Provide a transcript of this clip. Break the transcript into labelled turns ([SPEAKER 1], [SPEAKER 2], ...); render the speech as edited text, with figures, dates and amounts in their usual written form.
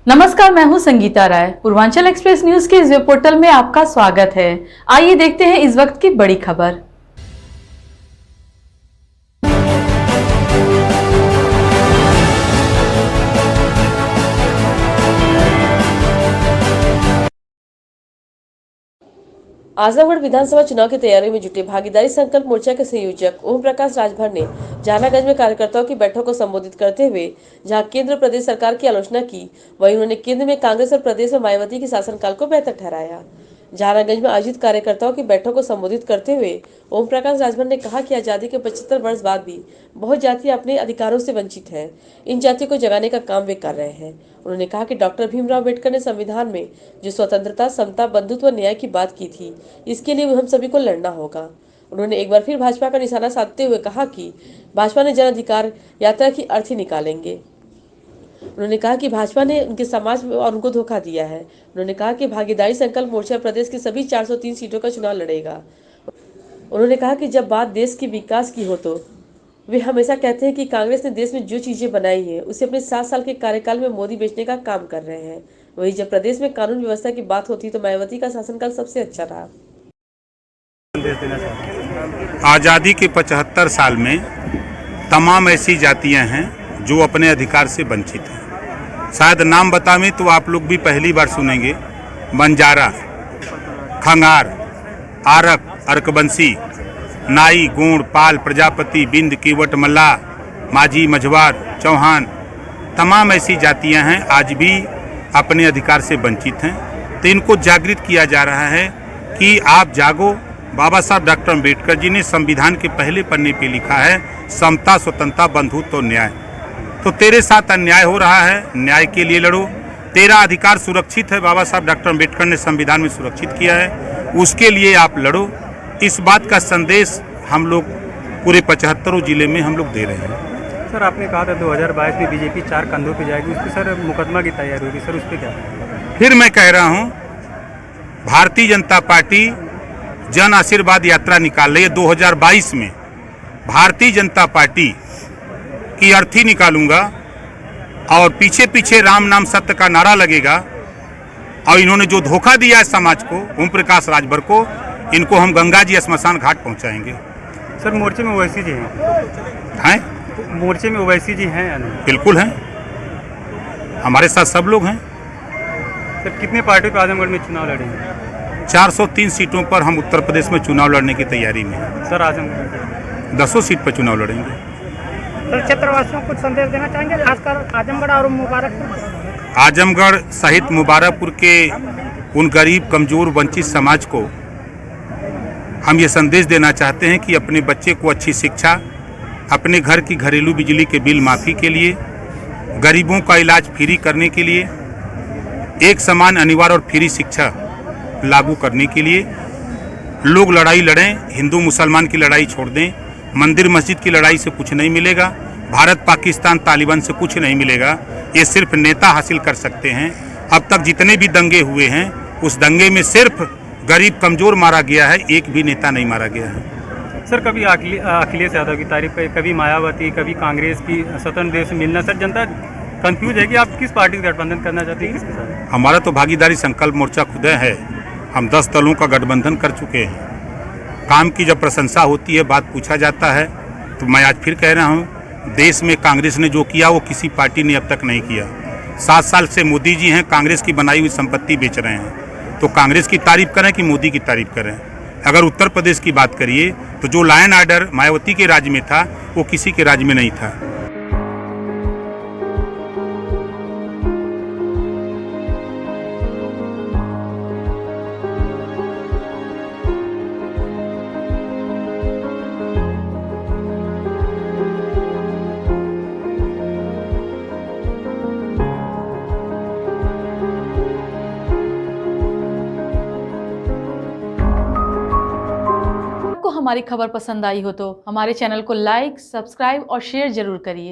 [SPEAKER 1] नमस्कार, मैं हूं संगीता राय। पूर्वांचल एक्सप्रेस न्यूज के इस वेब पोर्टल में आपका स्वागत है। आइए देखते हैं इस वक्त की बड़ी खबर।
[SPEAKER 2] आजमगढ़ विधानसभा चुनाव की तैयारी में जुटे भागीदारी संकल्प मोर्चा के संयोजक ओम प्रकाश राजभर ने जहानागंज में कार्यकर्ताओं की बैठक को संबोधित करते हुए जहां केंद्र प्रदेश सरकार की आलोचना की, वहीं उन्होंने केंद्र में कांग्रेस और प्रदेश में मायावती के शासनकाल को बेहतर ठहराया। जहानागंज में आयोजित कार्यकर्ताओं की बैठक को संबोधित करते हुए ओम प्रकाश राजभर ने कहा कि आजादी के 75 वर्ष बाद भी बहुत जातियां अपने अधिकारों से वंचित हैं। इन जातियों को जगाने का काम वे कर रहे हैं। उन्होंने कहा कि डॉक्टर भीमराव अम्बेडकर ने संविधान में जो स्वतंत्रता, समता, बंधुत्व, न्याय की बात की थी, इसके लिए हम सभी को लड़ना होगा। उन्होंने एक बार फिर भाजपा का निशाना साधते हुए कहा कि भाजपा ने जन अधिकार यात्रा की अर्थी निकालेंगे। उन्होंने कहा कि भाजपा ने उनके समाज और उनको धोखा दिया है। उन्होंने कहा कि भागीदारी संकल्प मोर्चा प्रदेश की सभी 403 सीटों का चुनाव लड़ेगा। उन्होंने कहा कि जब बात देश के विकास की हो तो वे हमेशा कहते हैं कि कांग्रेस ने देश में जो चीजें बनाई हैं उसे अपने 7 साल के कार्यकाल में मोदी बेचने का काम कर रहे हैं। वहीं जब प्रदेश में कानून व्यवस्था की बात होती तो मायावती का शासनकाल सबसे अच्छा रहा।
[SPEAKER 3] आज़ादी के 75 साल में तमाम ऐसी जातियां हैं जो अपने अधिकार से वंचित हैं। शायद नाम बतावें तो आप लोग भी पहली बार सुनेंगे। बंजारा, खंगार, आरक, अर्कबंसी, नाई, गोंड, पाल, प्रजापति, बिंद, कीवट, मल्लाह, माझी, मझवार, चौहान, तमाम ऐसी जातियां हैं आज भी अपने अधिकार से वंचित हैं। तो इनको जागृत किया जा रहा है कि आप जागो। बाबा साहब डॉक्टर अम्बेडकर जी ने संविधान के पहले पन्ने पे लिखा है समता, स्वतंत्रता, बंधुत्व और न्याय। तो तेरे साथ अन्याय हो रहा है, न्याय के लिए लड़ो। तेरा अधिकार सुरक्षित है, बाबा साहब डॉक्टर अम्बेडकर ने संविधान में सुरक्षित किया है, उसके लिए आप लड़ो। इस बात का संदेश हम लोग पूरे 75 जिले में हम लोग दे रहे हैं।
[SPEAKER 4] सर, आपने कहा था 2022 में बीजेपी 4 कंधों पे जाएगी, उस पर सर मुकदमा की तैयारी होगी, सर उस पर क्या?
[SPEAKER 3] फिर मैं कह रहा हूँ, भारतीय जनता पार्टी जन आशीर्वाद यात्रा निकाल रही है। 2022 में भारतीय जनता पार्टी की अर्थी निकालूंगा और पीछे पीछे राम नाम सत्य का नारा लगेगा। और इन्होंने जो धोखा दिया है समाज को, ओम प्रकाश राजभर को, इनको हम गंगा जी स्मशान घाट पहुंचाएंगे।
[SPEAKER 4] सर, मोर्चे में ओवैसी जी हैं? मोर्चे में ओवैसी जी हैं या नहीं?
[SPEAKER 3] बिल्कुल हैं, हमारे साथ सब लोग हैं।
[SPEAKER 4] सर, कितने पार्टियों पर आजमगढ़ में चुनाव लड़ेंगे?
[SPEAKER 3] 403 सीटों पर हम उत्तर प्रदेश में चुनाव लड़ने की तैयारी में हैं।
[SPEAKER 4] सर, आजमगढ़
[SPEAKER 3] 10 सीट पर चुनाव लड़ेंगे।
[SPEAKER 5] सर, क्षेत्रवासियों को कुछ संदेश देना चाहेंगे, खासकर आजमगढ़ और मुबारकपुर?
[SPEAKER 3] आजमगढ़ सहित मुबारकपुर के उन गरीब, कमजोर, वंचित समाज को हम ये संदेश देना चाहते हैं कि अपने बच्चे को अच्छी शिक्षा, अपने घर की घरेलू बिजली के बिल माफ़ी के लिए, गरीबों का इलाज फ्री करने के लिए, एक समान अनिवार्य और फ्री शिक्षा लागू करने के लिए लोग लड़ाई लड़ें। हिंदू मुसलमान की लड़ाई छोड़ दें। मंदिर मस्जिद की लड़ाई से कुछ नहीं मिलेगा, भारत पाकिस्तान तालिबान से कुछ नहीं मिलेगा। ये सिर्फ नेता हासिल कर सकते हैं। अब तक जितने भी दंगे हुए हैं उस दंगे में सिर्फ गरीब कमजोर मारा गया है, एक भी नेता नहीं मारा गया है।
[SPEAKER 4] सर, कभी अखिलेश यादव की तारीफ पे, कभी मायावती, कभी कांग्रेस की स्वतंत्र देव से मिलना। सर, जनता कंफ्यूज है कि आप किस पार्टी से गठबंधन करना चाहते हैं, किसके साथ?
[SPEAKER 3] हमारा तो भागीदारी संकल्प मोर्चा खुद है। हम 10 दलों का गठबंधन कर चुके हैं। काम की जब प्रशंसा होती है, बात पूछा जाता है, तो मैं आज फिर कह रहा हूँ, देश में कांग्रेस ने जो किया वो किसी पार्टी ने अब तक नहीं किया। 7 साल से मोदी जी हैं, कांग्रेस की बनाई हुई संपत्ति बेच रहे हैं। तो कांग्रेस की तारीफ करें कि मोदी की तारीफ करें? अगर उत्तर प्रदेश की बात करिए तो जो लॉ एंड ऑर्डर मायावती के राज्य में था वो किसी के राज्य में नहीं था।
[SPEAKER 1] आपको हमारी खबर पसंद आई हो तो हमारे चैनल को लाइक, सब्सक्राइब और शेयर जरूर करिए।